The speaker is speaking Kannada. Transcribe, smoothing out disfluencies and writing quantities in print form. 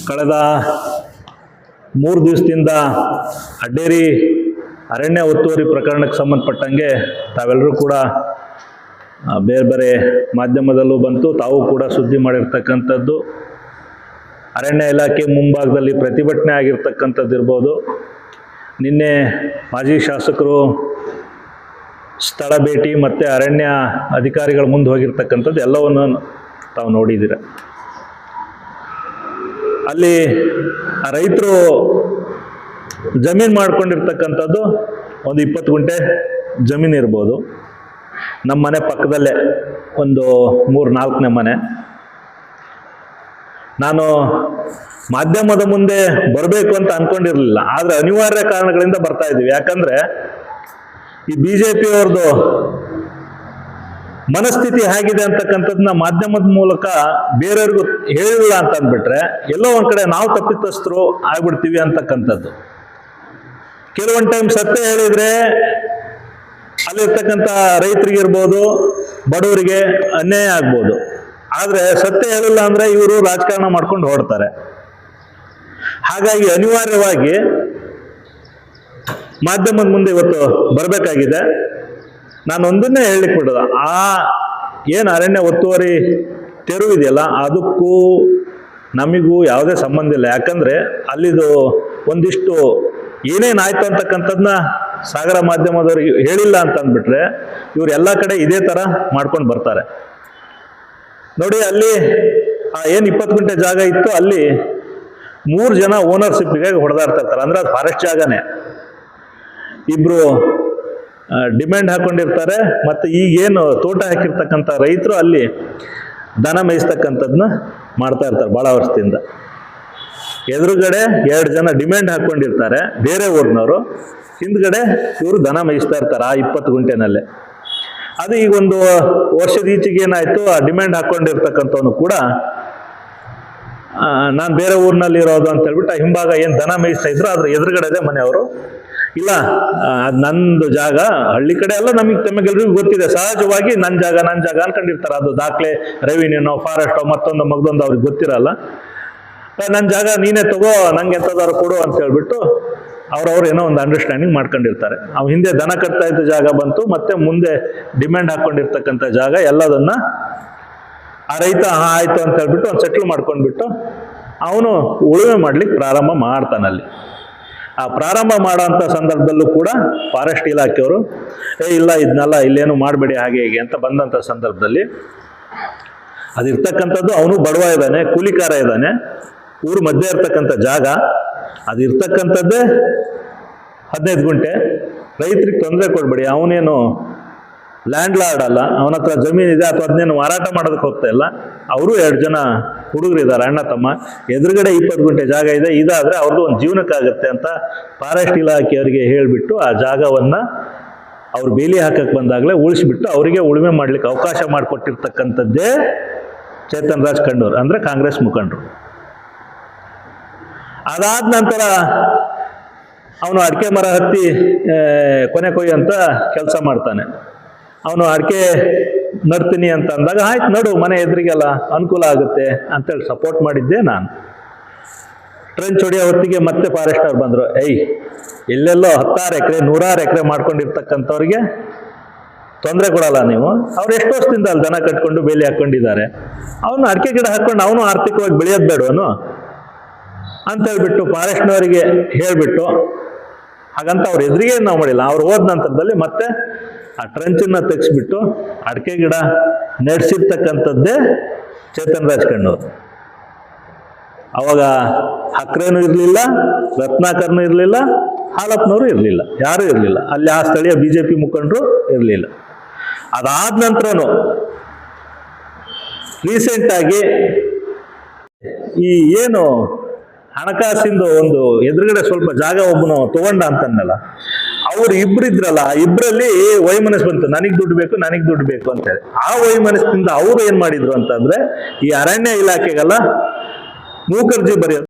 ಕಳೆದ 3 ದಿವಸದಿಂದ ಅಡ್ಡೇರಿ ಅರಣ್ಯ ಒತ್ತುವರಿ ಪ್ರಕರಣಕ್ಕೆ ಸಂಬಂಧಪಟ್ಟಂಗೆ ತಾವೆಲ್ಲರೂ ಕೂಡ ಬೇರೆ ಬೇರೆ ಮಾಧ್ಯಮದಲ್ಲೂ ಬಂತು, ತಾವು ಕೂಡ ಸುದ್ದಿ ಮಾಡಿರ್ತಕ್ಕಂಥದ್ದು. ಅರಣ್ಯ ಇಲಾಖೆ ಮುಂಭಾಗದಲ್ಲಿ ಪ್ರತಿಭಟನೆ ಆಗಿರ್ತಕ್ಕಂಥದ್ದು ಇರ್ಬೋದು. ನಿನ್ನೆ ಮಾಜಿ ಶಾಸಕರು ಸ್ಥಳ ಭೇಟಿ ಮತ್ತು ಅರಣ್ಯ ಅಧಿಕಾರಿಗಳ ಮುಂದೆ ಹೋಗಿರ್ತಕ್ಕಂಥದ್ದು ಎಲ್ಲವನ್ನು ತಾವು ನೋಡಿದ್ದೀರ. ಅಲ್ಲಿ ರೈತರು ಜಮೀನು ಮಾಡ್ಕೊಂಡಿರ್ತಕ್ಕಂಥದ್ದು ಒಂದು 20 ಗುಂಟೆ ಜಮೀನು ಇರ್ಬೋದು. ನಮ್ಮ ಮನೆ ಪಕ್ಕದಲ್ಲೇ ಒಂದು 3-4ನೇ ಮನೆ. ನಾನು ಮಾಧ್ಯಮದ ಮುಂದೆ ಬರಬೇಕು ಅಂತ ಅಂದ್ಕೊಂಡಿರಲಿಲ್ಲ, ಆದರೆ ಅನಿವಾರ್ಯ ಕಾರಣಗಳಿಂದ ಬರ್ತಾ ಇದ್ದೀವಿ. ಯಾಕಂದರೆ ಈ BJP ಅವ್ರದ್ದು ಮನಸ್ಥಿತಿ ಹೇಗಿದೆ ಅಂತಕ್ಕಂಥದ್ದನ್ನ ಮಾಧ್ಯಮದ ಮೂಲಕ ಬೇರೆಯವ್ರಿಗೂ ಹೇಳಿಲ್ಲ ಅಂತ ಅಂದ್ಬಿಟ್ರೆ ಎಲ್ಲೋ ಒಂದು ಕಡೆ ನಾವು ತಪ್ಪಿತಸ್ಥರು ಆಗ್ಬಿಡ್ತೀವಿ ಅಂತಕ್ಕಂಥದ್ದು. ಕೆಲವೊಂದು ಟೈಮ್ ಸತ್ಯ ಹೇಳಿದರೆ ಅಲ್ಲಿರ್ತಕ್ಕಂಥ ರೈತರಿಗಿರ್ಬೋದು, ಬಡವರಿಗೆ ಅನ್ಯಾಯ ಆಗ್ಬೋದು. ಆದರೆ ಸತ್ಯ ಹೇಳಿಲ್ಲ ಅಂದರೆ ಇವರು ರಾಜಕಾರಣ ಮಾಡ್ಕೊಂಡು ಹೊರಡ್ತಾರೆ. ಹಾಗಾಗಿ ಅನಿವಾರ್ಯವಾಗಿ ಮಾಧ್ಯಮದ ಮುಂದೆ ಇವತ್ತು ಬರಬೇಕಾಗಿದೆ. ನಾನು ಒಂದನ್ನೇ ಹೇಳಲಿಕ್ಕೆ ಬಿಡೋದು, ಏನು ಅರಣ್ಯ ಒತ್ತುವರಿ ತೆರವು ಇದೆಯಲ್ಲ ಅದಕ್ಕೂ ನಮಗೂ ಯಾವುದೇ ಸಂಬಂಧ ಇಲ್ಲ. ಯಾಕಂದರೆ ಅಲ್ಲಿದು ಒಂದಿಷ್ಟು ಏನೇನಾಯ್ತು ಅಂತಕ್ಕಂಥದ್ದನ್ನ ಸಾಗರ ಮಾಧ್ಯಮದವ್ರಿಗೆ ಹೇಳಿಲ್ಲ ಅಂತ ಅಂದ್ಬಿಟ್ರೆ ಇವ್ರು ಎಲ್ಲ ಕಡೆ ಇದೇ ಥರ ಮಾಡ್ಕೊಂಡು ಬರ್ತಾರೆ. ನೋಡಿ, ಅಲ್ಲಿ ಏನು 20 ಗುಂಟೆ ಜಾಗ ಇತ್ತು, ಅಲ್ಲಿ 3 ಜನ ಓನರ್ಶಿಪ್ಗೆ ಹೊಡೆದಾಡ್ತಾ ಇರ್ತಾರೆ. ಅಂದರೆ ಅದು ಫಾರೆಸ್ಟ್ ಜಾಗನೇ. ಇಬ್ಬರು ಡಿಮ್ಯಾಂಡ್ ಹಾಕೊಂಡಿರ್ತಾರೆ. ಮತ್ತು ಈಗೇನು ತೋಟ ಹಾಕಿರ್ತಕ್ಕಂಥ ರೈತರು ಅಲ್ಲಿ ದನ ಮೇಯಿಸ್ತಕ್ಕಂಥದ್ದನ್ನ ಮಾಡ್ತಾ ಇರ್ತಾರೆ ಭಾಳ ವರ್ಷದಿಂದ. ಎದುರುಗಡೆ 2 ಜನ ಡಿಮ್ಯಾಂಡ್ ಹಾಕ್ಕೊಂಡಿರ್ತಾರೆ ಬೇರೆ ಊರಿನವರು, ಹಿಂದ್ಗಡೆ ಇವರು ದನ ಮೇಯಿಸ್ತಾ ಇರ್ತಾರೆ ಆ 20 ಗುಂಟೆನಲ್ಲೇ. ಅದು ಈಗ ಒಂದು ವರ್ಷದ ಈಚೆಗೆ ಏನಾಯಿತು, ಆ ಡಿಮ್ಯಾಂಡ್ ಹಾಕ್ಕೊಂಡಿರ್ತಕ್ಕಂಥವನು ಕೂಡ ನಾನು ಬೇರೆ ಊರಿನಲ್ಲಿ ಇರೋದು ಅಂತ ಹೇಳ್ಬಿಟ್ಟು ಹಿಂಭಾಗ ಏನು ದನ ಮೇಯಿಸ್ತಾ ಇದ್ರು ಅದ್ರ ಎದುರುಗಡೆದೇ ಮನೆಯವರು. ಇಲ್ಲ, ಅದು ನಂದು ಜಾಗ, ಹಳ್ಳಿ ಕಡೆ ಎಲ್ಲ ತಮಗೆಲ್ರಿಗೂ ಗೊತ್ತಿದೆ, ಸಹಜವಾಗಿ ನನ್ನ ಜಾಗ ಅನ್ಕೊಂಡಿರ್ತಾರೆ. ಅದು ದಾಖಲೆ ರೆವಿನ್ಯೂನೋ ಫಾರೆಸ್ಟೋ ಮತ್ತೊಂದು ಮಗದೊಂದು ಅವ್ರಿಗೆ ಗೊತ್ತಿರಲ್ಲ. ನನ್ನ ಜಾಗ ನೀನೇ ತಗೋ, ನಂಗೆ ಎಂಥದಾದ್ರು ಕೊಡು ಅಂತ ಹೇಳ್ಬಿಟ್ಟು ಅವ್ರವ್ರು ಏನೋ ಒಂದು ಅಂಡರ್ಸ್ಟ್ಯಾಂಡಿಂಗ್ ಮಾಡ್ಕೊಂಡಿರ್ತಾರೆ. ಅವು ಹಿಂದೆ ದನ ಕಟ್ತಾ ಇದ್ದ ಜಾಗ ಬಂತು, ಮತ್ತೆ ಮುಂದೆ ಡಿಮ್ಯಾಂಡ್ ಹಾಕ್ಕೊಂಡಿರ್ತಕ್ಕಂಥ ಜಾಗ ಎಲ್ಲದನ್ನ ಆ ರೈತ ಆಯಿತು ಅಂತ ಹೇಳ್ಬಿಟ್ಟು ಒಂದು ಸೆಟ್ಲ್ ಮಾಡ್ಕೊಂಡ್ಬಿಟ್ಟು ಅವನು ಉಳುಮೆ ಮಾಡ್ಲಿಕ್ಕೆ ಪ್ರಾರಂಭ ಮಾಡ್ತಾನಲ್ಲಿ. ಆ ಪ್ರಾರಂಭ ಮಾಡೋಂಥ ಸಂದರ್ಭದಲ್ಲೂ ಕೂಡ ಫಾರೆಸ್ಟ್ ಇಲಾಖೆಯವರು ಇಲ್ಲ ಇದನ್ನೆಲ್ಲ ಇಲ್ಲೇನು ಮಾಡಬೇಡಿ ಹಾಗೆ ಹೀಗೆ ಅಂತ ಬಂದಂಥ ಸಂದರ್ಭದಲ್ಲಿ ಅದಿರ್ತಕ್ಕಂಥದ್ದು ಅವನು ಬಡವ ಇದ್ದಾನೆ, ಕೂಲಿಕಾರ ಇದ್ದಾನೆ, ಊರು ಮಧ್ಯೆ ಇರ್ತಕ್ಕಂಥ ಜಾಗ ಅದು ಇರ್ತಕ್ಕಂಥದ್ದೇ 15 ಗುಂಟೆ. ರೈತರಿಗೆ ತೊಂದರೆ ಕೊಡಬೇಡಿ, ಅವನೇನು ಲ್ಯಾಂಡ್ ಲಾರ್ಡ್ ಅಲ್ಲ, ಅವನ ಹತ್ರ ಜಮೀನಿದೆ ಅಥವಾ ಅದನ್ನೇನು ಮಾರಾಟ ಮಾಡೋದಕ್ಕೆ ಹೋಗ್ತಾ ಇಲ್ಲ. ಅವರು 2 ಜನ ಹುಡುಗರಿದ್ದಾರೆ, ಅಣ್ಣ ತಮ್ಮ. ಎದುರುಗಡೆ 20 ಗುಂಟೆ ಜಾಗ ಇದೆ, ಇದಾದರೆ ಅವ್ರದ್ದು ಒಂದು ಜೀವನಕ್ಕಾಗತ್ತೆ ಅಂತ ಫಾರೆಸ್ಟ್ ಇಲಾಖೆಯವರಿಗೆ ಹೇಳಿಬಿಟ್ಟು ಆ ಜಾಗವನ್ನು ಅವ್ರು ಬೇಲಿ ಹಾಕಕ್ಕೆ ಬಂದಾಗಲೇ ಉಳಿಸ್ಬಿಟ್ಟು ಅವರಿಗೆ ಉಳುಮೆ ಮಾಡಲಿಕ್ಕೆ ಅವಕಾಶ ಮಾಡಿಕೊಟ್ಟಿರ್ತಕ್ಕಂಥದ್ದೇ ಚೇತನ್ ರಾಜ್ ಖಂಡೂರ್, ಅಂದರೆ ಕಾಂಗ್ರೆಸ್ ಮುಖಂಡರು. ಅದಾದ ನಂತರ ಅವನು ಅಡಿಕೆ ಮರ ಹತ್ತಿ ಕೊನೆ ಕೊಯ್ಯಂತ ಕೆಲಸ ಮಾಡ್ತಾನೆ. ಅವನು ಅಡಿಕೆ ನಡ್ತೀನಿ ಅಂತ ಅಂದಾಗ ಆಯ್ತು ನಡು, ಮನೆ ಎದುರಿಗೆಲ್ಲ ಅನುಕೂಲ ಆಗುತ್ತೆ ಅಂತೇಳಿ ಸಪೋರ್ಟ್ ಮಾಡಿದ್ದೆ ನಾನು. ಟ್ರೆಂಚ್ ಹೊಡೆಯೋ ಹೊತ್ತಿಗೆ ಮತ್ತೆ ಫಾರೆಸ್ಟ್ ಅವ್ರು ಬಂದರು. ಎಲ್ಲೆಲ್ಲೋ 10 ಎಕರೆ 100 ಎಕರೆ ಮಾಡ್ಕೊಂಡಿರ್ತಕ್ಕಂಥವ್ರಿಗೆ ತೊಂದರೆ ಕೊಡಲ್ಲ ನೀವು. ಅವ್ರು ಎಷ್ಟು ವರ್ಷದಿಂದ ಅಲ್ಲಿ ದನ ಕಟ್ಕೊಂಡು ಬೇಲಿ ಹಾಕ್ಕೊಂಡಿದ್ದಾರೆ, ಅವನು ಅಡಿಕೆ ಗಿಡ ಹಾಕ್ಕೊಂಡು ಅವನು ಆರ್ಥಿಕವಾಗಿ ಬೆಳೆಯೋದು ಬೇಡವನು ಅಂತ ಹೇಳ್ಬಿಟ್ಟು ಫಾರೆಸ್ಟ್ನವರಿಗೆ ಹೇಳಿಬಿಟ್ಟು, ಹಾಗಂತ ಅವ್ರ ಎದುರಿಗೆ ನಾವು ಮಾಡಿಲ್ಲ. ಅವ್ರು ಹೋದ ನಂತರದಲ್ಲಿ ಮತ್ತೆ ಆ ಟ್ರಂಚನ್ನು ತೆಗೆಸ್ಬಿಟ್ಟು ಅಡಿಕೆ ಗಿಡ ನಡೆಸಿರ್ತಕ್ಕಂಥದ್ದೇ ಚೇತನ್ ರಾಜ್ ಖಂಡೂರ್. ಅವಾಗ ಹಕ್ರೇನೂ ಇರಲಿಲ್ಲ, ರತ್ನಾಕರ್ನೂ ಇರಲಿಲ್ಲ, ಹಾಲಪ್ಪನವರು ಇರಲಿಲ್ಲ, ಯಾರೂ ಇರಲಿಲ್ಲ. ಅಲ್ಲಿ ಆ ಸ್ಥಳೀಯ BJP ಮುಖಂಡರು ಇರಲಿಲ್ಲ. ಅದಾದ ನಂತರನೂ ರೀಸೆಂಟಾಗಿ ಈ ಏನು ಹಣಕಾಸಿಂದು ಒಂದು ಎದುರುಗಡೆ ಸ್ವಲ್ಪ ಜಾಗ ಒಬ್ಬನು ತಗೊಂಡ ಅಂತಂದಲ್ಲ, ಅವ್ರು ಇಬ್ಬರಿದ್ರಲ್ಲ, ಆ ಇಬ್ಬರಲ್ಲಿ ವೈಮನಸ್ಸು ಬಂತು, ನನಗೆ ದುಡ್ಡು ಬೇಕು ಅಂತೇಳಿ. ಆ ವೈಮನಸ್ಸಿನಿಂದ ಅವರು ಏನು ಮಾಡಿದ್ರು ಅಂತಂದ್ರೆ ಈ ಅರಣ್ಯ ಇಲಾಖೆಗೆಲ್ಲ ಮೂಕರ್ಜಿ ಬರೆಯೋದು